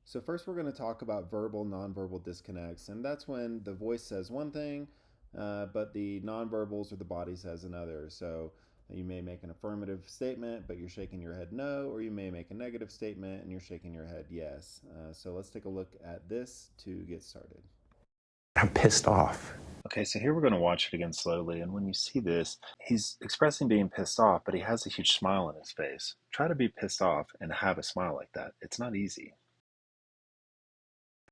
So, first, we're going to talk about verbal nonverbal disconnects, and that's when the voice says one thing, but the nonverbals or the body says another. So, you may make an affirmative statement, but you're shaking your head no, or you may make a negative statement and you're shaking your head yes. So, let's take a look at this to get started. I'm pissed off. Okay, so here we're going to watch it again slowly, and when you see this, he's expressing being pissed off, but he has a huge smile on his face. Try to be pissed off and have a smile like that. It's not easy.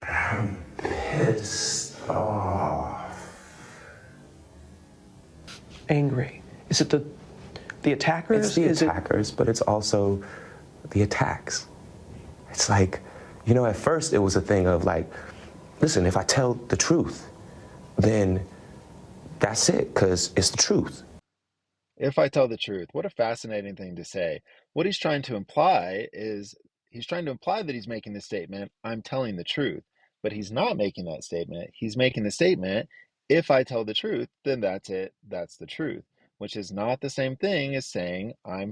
I'm pissed off. Angry. Is it the attackers? It's the attackers, but it's also the attacks. It's like, at first it was a thing of like, listen, if I tell the truth, then that's it, because it's the truth. If I tell the truth, what a fascinating thing to say. What he's trying to imply is he's trying to imply that he's making the statement, I'm telling the truth. But he's not making that statement. He's making the statement, if I tell the truth, then that's it. That's the truth, which is not the same thing as saying I'm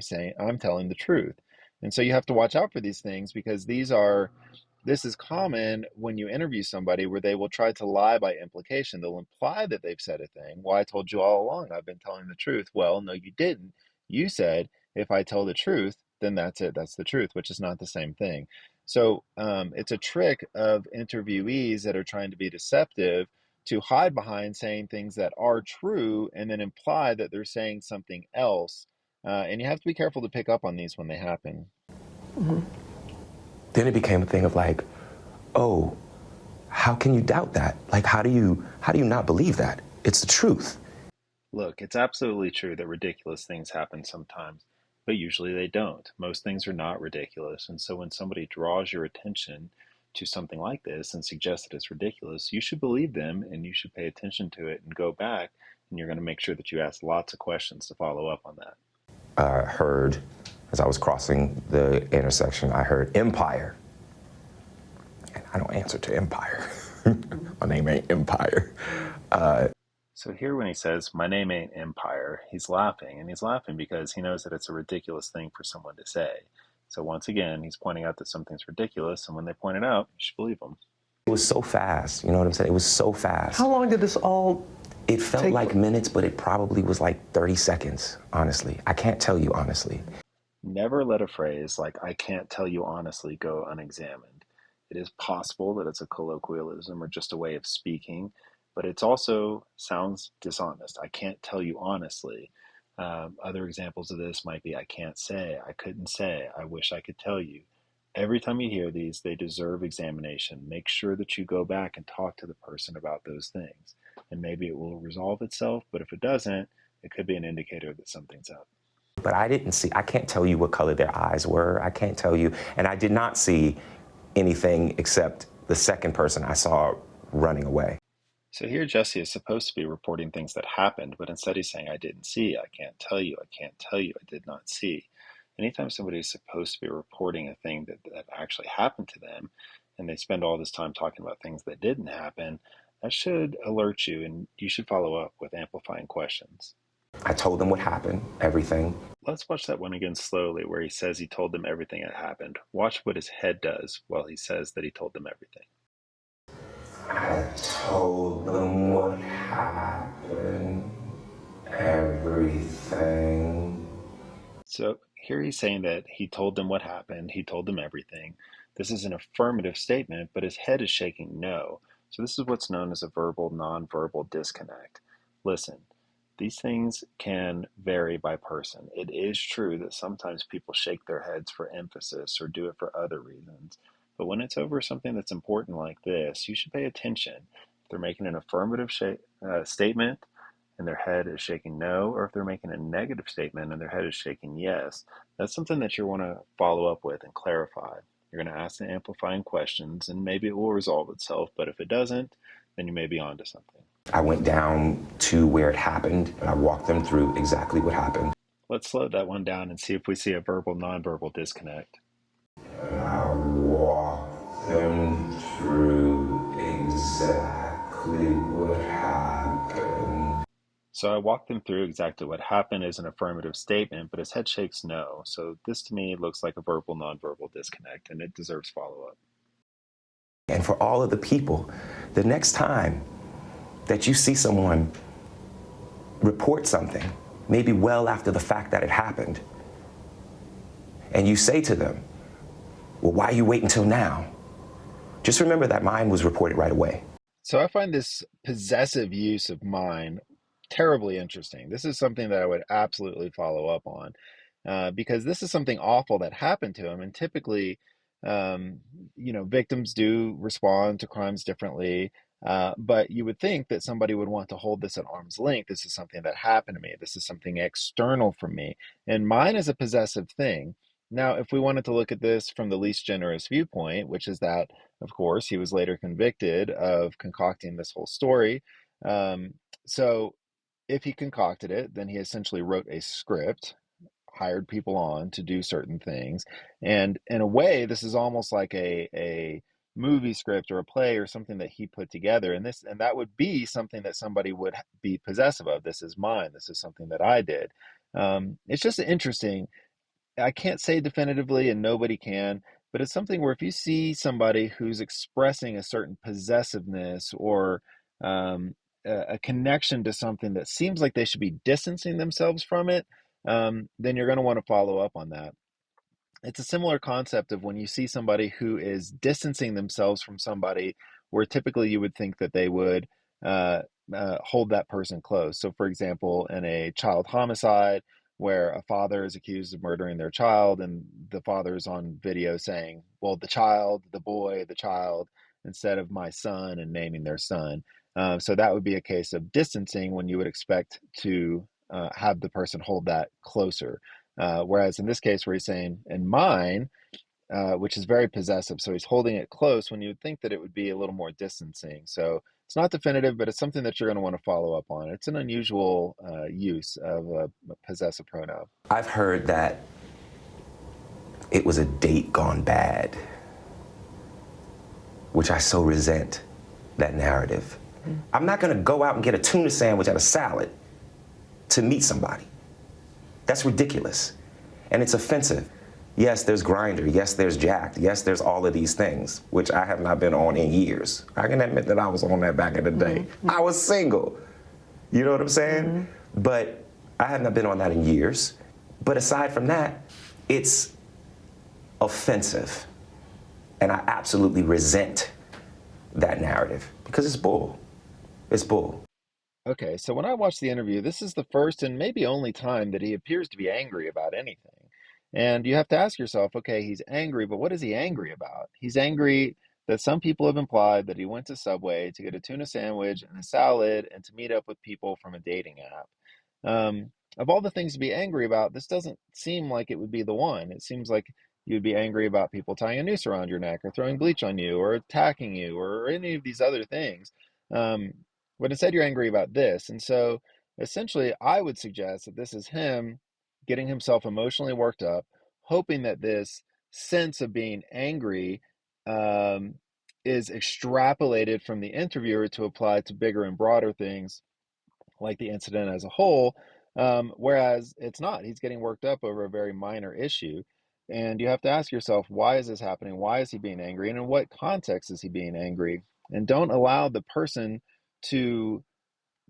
telling the truth. And so you have to watch out for these things because this is common when you interview somebody where they will try to lie by implication. They'll imply that they've said a thing. Well, I told you all along, I've been telling the truth. Well, no, you didn't. You said, if I tell the truth, then that's it. That's the truth, which is not the same thing. So it's a trick of interviewees that are trying to be deceptive to hide behind saying things that are true and then imply that they're saying something else. And you have to be careful to pick up on these when they happen. Mm-hmm. Then it became a thing of like, oh, how can you doubt that? Like, how do you not believe that? It's the truth. Look, it's absolutely true that ridiculous things happen sometimes, but usually they don't. Most things are not ridiculous. And so when somebody draws your attention to something like this and suggests that it's ridiculous, you should believe them and you should pay attention to it and go back and you're going to make sure that you ask lots of questions to follow up on that. I heard, as I was crossing the intersection, I heard Empire. And I don't answer to Empire. My name ain't Empire. So here when he says, my name ain't Empire, he's laughing. And he's laughing because he knows that it's a ridiculous thing for someone to say. So once again, he's pointing out that something's ridiculous. And when they point it out, you should believe them. It was so fast, you know what I'm saying? It was so fast. How long did this all It felt like minutes, but it probably was like 30 seconds, honestly. I can't tell you honestly. Never let a phrase like, I can't tell you honestly, go unexamined. It is possible that it's a colloquialism or just a way of speaking, but it also sounds dishonest. I can't tell you honestly. Other examples of this might be, I can't say, I couldn't say, I wish I could tell you. Every time you hear these, they deserve examination. Make sure that you go back and talk to the person about those things. And maybe it will resolve itself, but if it doesn't, it could be an indicator that something's up. But I can't tell you what color their eyes were. I can't tell you. And I did not see anything except the second person I saw running away. So here Jussie is supposed to be reporting things that happened, but instead he's saying, I didn't see, I can't tell you, I can't tell you, I did not see. Anytime somebody is supposed to be reporting a thing that actually happened to them, and they spend all this time talking about things that didn't happen, that should alert you, and you should follow up with amplifying questions. I told them what happened, everything. Let's watch that one again slowly, where he says he told them everything that happened. Watch what his head does while he says that he told them everything. I told them what happened, everything. So here he's saying that he told them what happened, he told them everything. This is an affirmative statement, but his head is shaking no. So this is what's known as a verbal nonverbal disconnect. Listen, these things can vary by person. It is true that sometimes people shake their heads for emphasis or do it for other reasons. But when it's over something that's important like this, you should pay attention. If they're making an affirmative statement, and their head is shaking no, or if they're making a negative statement and their head is shaking yes, that's something that you want to follow up with and clarify. You're going to ask the amplifying questions, and maybe it will resolve itself, but if it doesn't, then you may be onto something. I went down to where it happened, and I walked them through exactly what happened. Let's slow that one down and see if we see a verbal nonverbal disconnect. I walked them through exactly what happened. So I walked them through exactly what happened as an affirmative statement, but his head shakes no. So this to me looks like a verbal nonverbal disconnect, and it deserves follow up. And for all of the people, the next time that you see someone report something, maybe well after the fact that it happened, and you say to them, well, why you wait until now? Just remember that mine was reported right away. So I find this possessive use of mine terribly interesting. This is something that I would absolutely follow up on, because this is something awful that happened to him. And typically, um, victims do respond to crimes differently. But you would think that somebody would want to hold this at arm's length. This is something that happened to me. This is something external from me. And mine is a possessive thing. Now, if we wanted to look at this from the least generous viewpoint, which is that, of course, he was later convicted of concocting this whole story. So if he concocted it, then he essentially wrote a script, hired people on to do certain things. And in a way, this is almost like a movie script or a play or something that he put together. And that would be something that somebody would be possessive of. This is mine. This is something that I did. It's just interesting. I can't say definitively, and nobody can, but it's something where if you see somebody who's expressing a certain possessiveness or um, a connection to something that seems like they should be distancing themselves from it, then you're going to want to follow up on that. It's a similar concept of when you see somebody who is distancing themselves from somebody, where typically you would think that they would uh, hold that person close. So, for example, in a child homicide, where a father is accused of murdering their child, and the father is on video saying, well, the child, the boy, the child, instead of my son, and naming their son. So, that would be a case of distancing when you would expect to have the person hold that closer. Whereas in this case, where he's saying, in mine, which is very possessive, so he's holding it close when you would think that it would be a little more distancing. So it's not definitive, but it's something that you're going to want to follow up on. It's an unusual use of a possessive pronoun. I've heard that it was a date gone bad, which I so resent that narrative. I'm not gonna go out and get a tuna sandwich at a salad to meet somebody. That's ridiculous. And it's offensive. Yes, there's Grindr. Yes, there's Jacked. Yes, there's all of these things, which I have not been on in years. I can admit that I was on that back in the day. I was single. You know what I'm saying? But I have not been on that in years. But aside from that, it's offensive. And I absolutely resent that narrative because it's bull. It's bull. Okay, so when I watched the interview, this is the first and maybe only time that he appears to be angry about anything. And you have to ask yourself, okay, he's angry, but what is he angry about? He's angry that some people have implied that he went to Subway to get a tuna sandwich and a salad and to meet up with people from a dating app. Of all the things to be angry about, this doesn't seem like it would be the one. It seems like you'd be angry about people tying a noose around your neck or throwing bleach on you or attacking you or any of these other things. Um, but instead, you're angry about this. And so essentially, I would suggest that this is him getting himself emotionally worked up, hoping that this sense of being angry um, is extrapolated from the interviewer to apply to bigger and broader things like the incident as a whole. Whereas it's not. He's getting worked up over a very minor issue. And you have to ask yourself, why is this happening? Why is he being angry? And in what context is he being angry? And don't allow the person to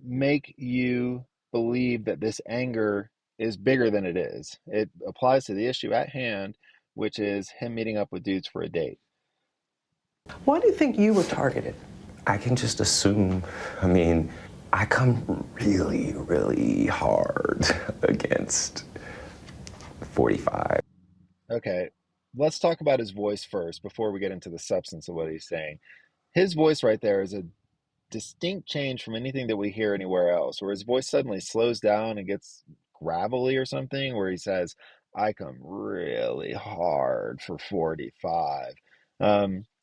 make you believe that this anger is bigger than it is. It applies to the issue at hand, which is him meeting up with dudes for a date. Why do you think you were targeted? I can just assume, I mean, I come really, really hard against 45. Okay, let's talk about his voice first before we get into the substance of what he's saying. His voice right there is a distinct change from anything that we hear anywhere else, where his voice suddenly slows down and gets gravelly or something, where he says, I come really hard for 45.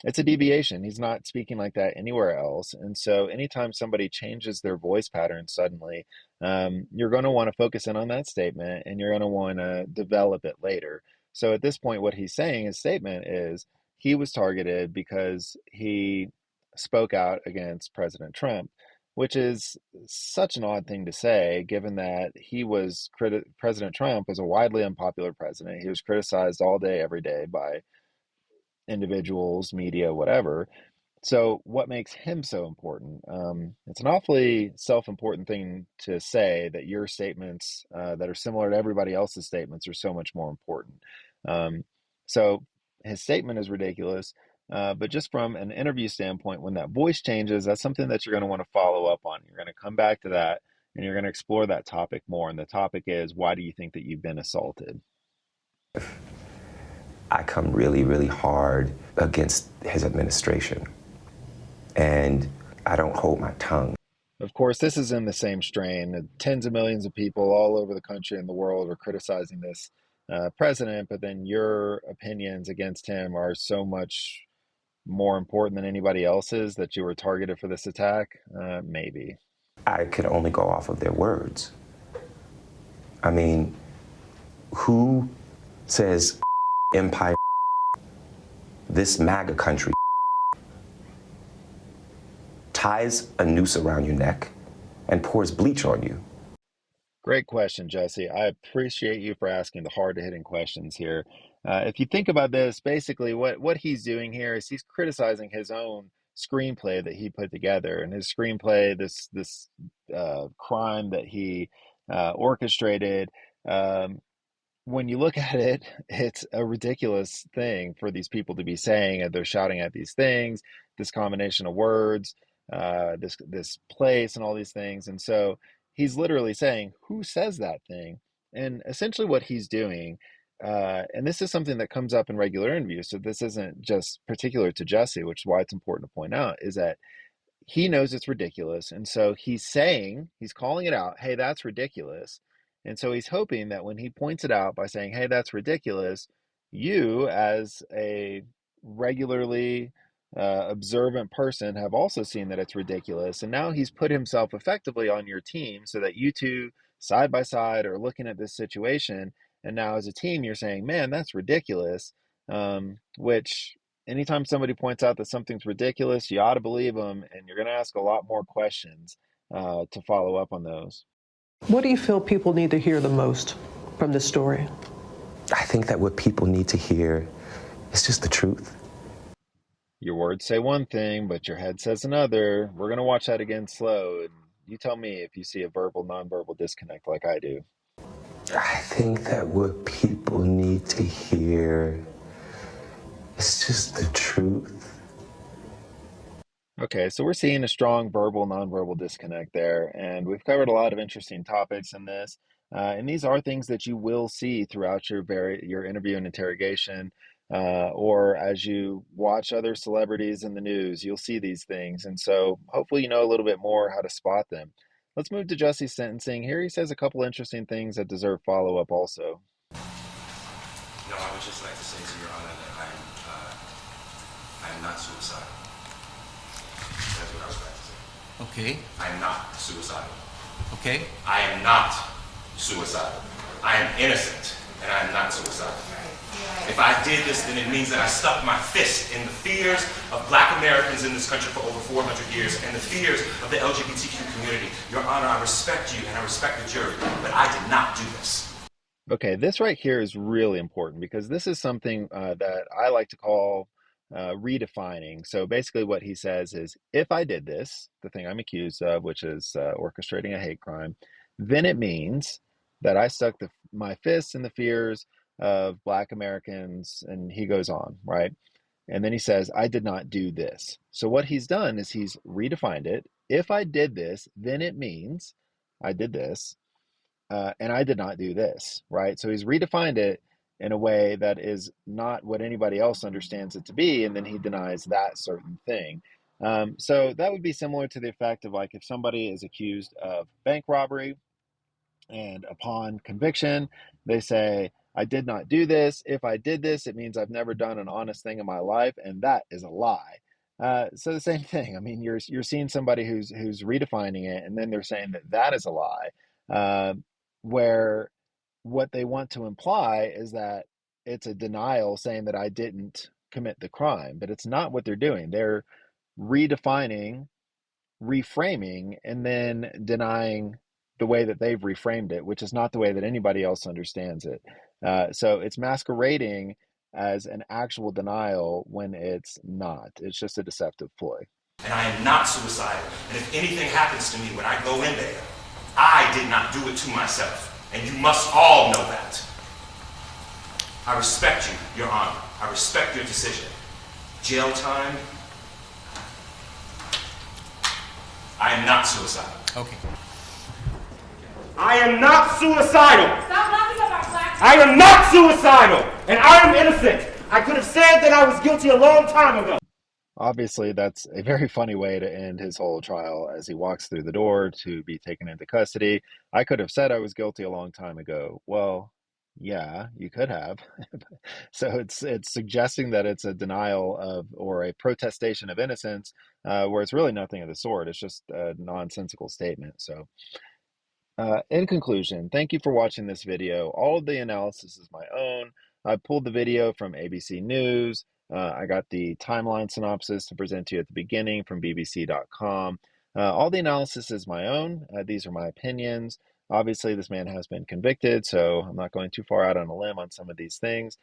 It's a deviation. He's not speaking like that anywhere else. And so anytime somebody changes their voice pattern suddenly, you're going to want to focus in on that statement and you're going to want to develop it later. So at this point, what he's saying, his statement is he was targeted because he spoke out against President Trump, which is such an odd thing to say, given that President Trump was a widely unpopular president. He was criticized all day, every day by individuals, media, whatever. So what makes him so important? It's an awfully self-important thing to say that your statements that are similar to everybody else's statements are so much more important. Um, so his statement is ridiculous, but just from an interview standpoint, when that voice changes, that's something that you're going to want to follow up on. You're going to come back to that and you're going to explore that topic more. And the topic is, why do you think that you've been assaulted? I come really, really hard against his administration. And I don't hold my tongue. Of course, this is in the same strain. Tens of millions of people all over the country and the world are criticizing this president, but then your opinions against him are so much more important than anybody else's that you were targeted for this attack? Maybe. I could only go off of their words. I mean, who says empire, this MAGA country, ties a noose around your neck and pours bleach on you? Great question, Jussie. I appreciate you for asking the hard-hitting questions here. If you think about this, basically what he's doing here is he's criticizing his own screenplay that he put together, and his screenplay, this crime that he orchestrated. Um, when you look at it, it's a ridiculous thing for these people to be saying, and they're shouting at these things, this combination of words, this place, and all these things. And so he's literally saying, "Who says that thing?" And essentially, what he's doing, and this is something that comes up in regular interviews, so this isn't just particular to Jussie, which is why it's important to point out, is that he knows it's ridiculous. And so he's calling it out, hey, that's ridiculous. And so he's hoping that when he points it out by saying, hey, that's ridiculous, you, as a regularly observant person, have also seen that it's ridiculous. And now he's put himself effectively on your team so that you two, side by side, are looking at this situation. And now, as a team, you're saying, man, that's ridiculous, which anytime somebody points out that something's ridiculous, you ought to believe them, and you're going to ask a lot more questions to follow up on those. What do you feel people need to hear the most from this story? I think that what people need to hear is just the truth. Your words say one thing, but your head says another. We're going to watch that again slow, and you tell me if you see a verbal, nonverbal disconnect like I do. I think that what people need to hear is just the truth. Okay, so we're seeing a strong verbal, nonverbal disconnect there, and we've covered a lot of interesting topics in this. And these are things that you will see throughout your interview and interrogation, or as you watch other celebrities in the news, you'll see these things. And so hopefully you know a little bit more how to spot them. Let's move to Jussie's sentencing. Here he says a couple interesting things that deserve follow-up also. No, I would just like to say to Your Honor that I am not suicidal. That's what I was about to say. Okay. I am not suicidal. Okay. I am not suicidal. I am innocent, and I am not suicidal. If I did this, then it means that I stuck my fist in the fears of Black Americans in this country for over 400 years and the fears of the LGBTQ community. Your Honor, I respect you and I respect the jury, but I did not do this. Okay, this right here is really important because this is something that I like to call redefining. So basically, what he says is, if I did this, the thing I'm accused of, which is orchestrating a hate crime, then it means that I stuck my fists in the fears of Black Americans, and he goes on, right? And then he says, I did not do this. So what he's done is he's redefined it. If I did this, then it means I did this, and I did not do this, right? So he's redefined it in a way that is not what anybody else understands it to be, and then he denies that certain thing. So that would be similar to the effect of, like, if somebody is accused of bank robbery and upon conviction, they say, I did not do this. If I did this, it means I've never done an honest thing in my life, and that is a lie. So the same thing. I mean, you're seeing somebody who's redefining it, and then they're saying that that is a lie, uh, where what they want to imply is that it's a denial, saying that I didn't commit the crime, but it's not what they're doing. They're redefining, reframing, and then denying the way that they've reframed it, which is not the way that anybody else understands it. So it's masquerading as an actual denial when it's not. It's just a deceptive ploy. And I am not suicidal. And if anything happens to me when I go in there, I did not do it to myself. And you must all know that. I respect you, Your Honor. I respect your decision. Jail time, I am not suicidal. Okay. I am not suicidal. Stop knocking up our plaques. I am not suicidal. And I am innocent. I could have said that I was guilty a long time ago. Obviously, that's a very funny way to end his whole trial as he walks through the door to be taken into custody. I could have said I was guilty a long time ago. Well, yeah, you could have. So it's suggesting that it's a denial of or a protestation of innocence, where it's really nothing of the sort. It's just a nonsensical statement. So in conclusion, thank you for watching this video. All of the analysis is my own. I pulled the video from ABC News. I got the timeline synopsis to present to you at the beginning from BBC.com. All the analysis is my own. These are my opinions. Obviously, this man has been convicted, so I'm not going too far out on a limb on some of these things.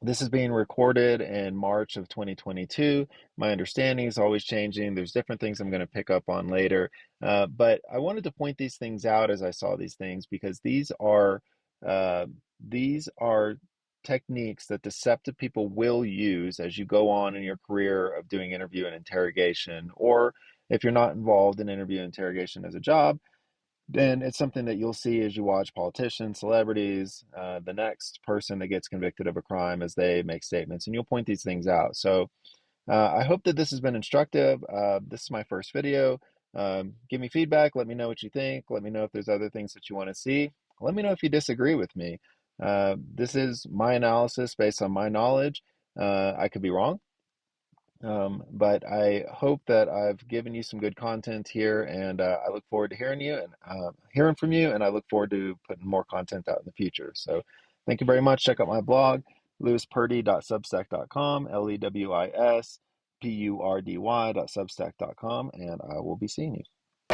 This is being recorded in March of 2022. My understanding is always changing. There's different things I'm going to pick up on later. But I wanted to point these things out as I saw these things because these are techniques that deceptive people will use as you go on in your career of doing interview and interrogation, or if you're not involved in interview and interrogation as a job, then it's something that you'll see as you watch politicians, celebrities, the next person that gets convicted of a crime as they make statements, and you'll point these things out. So I hope that this has been instructive. This is my first video. Give me feedback. Let me know what you think. Let me know if there's other things that you want to see. Let me know if you disagree with me. This is my analysis based on my knowledge. I could be wrong. But I hope that I've given you some good content here, and I look forward to hearing from you, and I look forward to putting more content out in the future. So thank you very much. Check out my blog, lewispurdy.substack.com, LEWISPURDY.substack.com, and I will be seeing you.